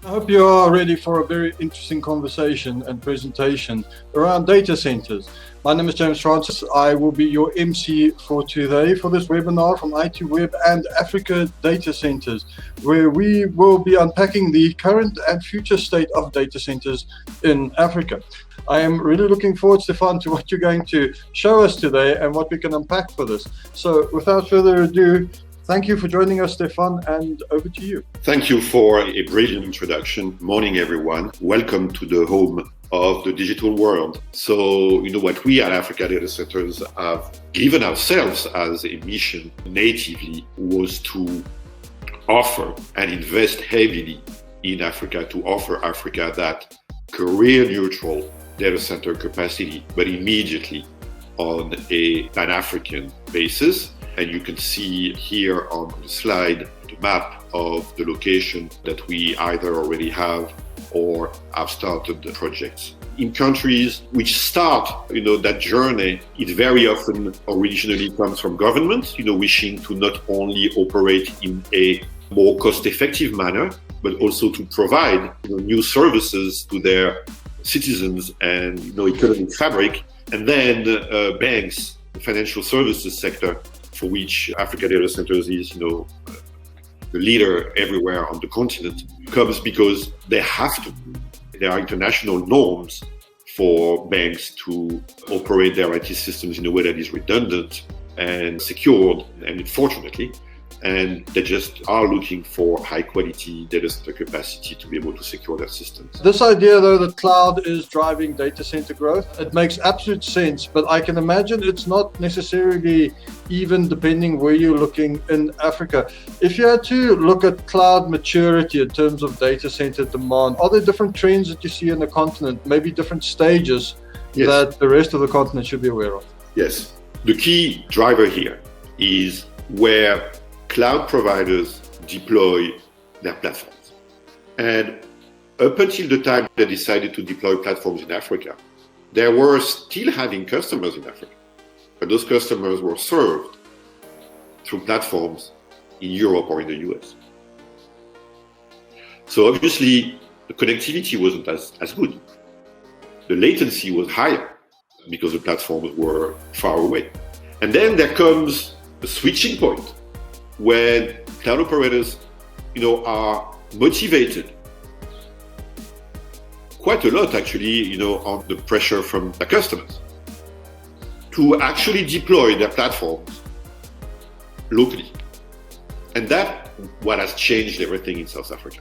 I hope you are ready for a very interesting conversation and presentation around data centers. My name is James Francis. I will be your MC for today for this webinar from ITWeb and Africa Data Centers, where we will be unpacking the current and future state of data centers in Africa. I am really looking forward, Stephane, to what you're going to show us today and what we can unpack for this. So without further ado, thank you for joining us, Stephane, and over to you. Thank you for a brilliant introduction. Morning, everyone. Welcome to the home of the digital world. So, what we at Africa Data Centers have given ourselves as a mission natively was to offer and invest heavily in Africa, to offer Africa that career-neutral data center capacity, but immediately on a Pan-African basis. And you can see here on the slide the map of the location that we either already have or have started the projects. In countries which start, that journey, it very often originally comes from governments, wishing to not only operate in a more cost-effective manner, but also to provide new services to their citizens and economic fabric. And then banks, the financial services sector, for which Africa Data Centers is, the leader everywhere on the continent, comes because they have to. There are international norms for banks to operate their IT systems in a way that is redundant and secured, and fortunately, and they just are looking for high quality data center capacity to be able to secure their systems. This idea, though, that cloud is driving data center growth, it makes absolute sense, but I can imagine it's not necessarily even depending where you're looking in Africa. If you had to look at cloud maturity in terms of data center demand, are there different trends that you see in the continent, maybe different stages that the rest of the continent should be aware of? Yes. The key driver here is where cloud providers deploy their platforms. And up until the time they decided to deploy platforms in Africa, they were still having customers in Africa, but those customers were served through platforms in Europe or in the US. So obviously, the connectivity wasn't as good. The latency was higher because the platforms were far away. And then there comes a switching point when cloud operators, are motivated quite a lot actually, on the pressure from the customers to actually deploy their platforms locally. And that's what has changed everything in South Africa.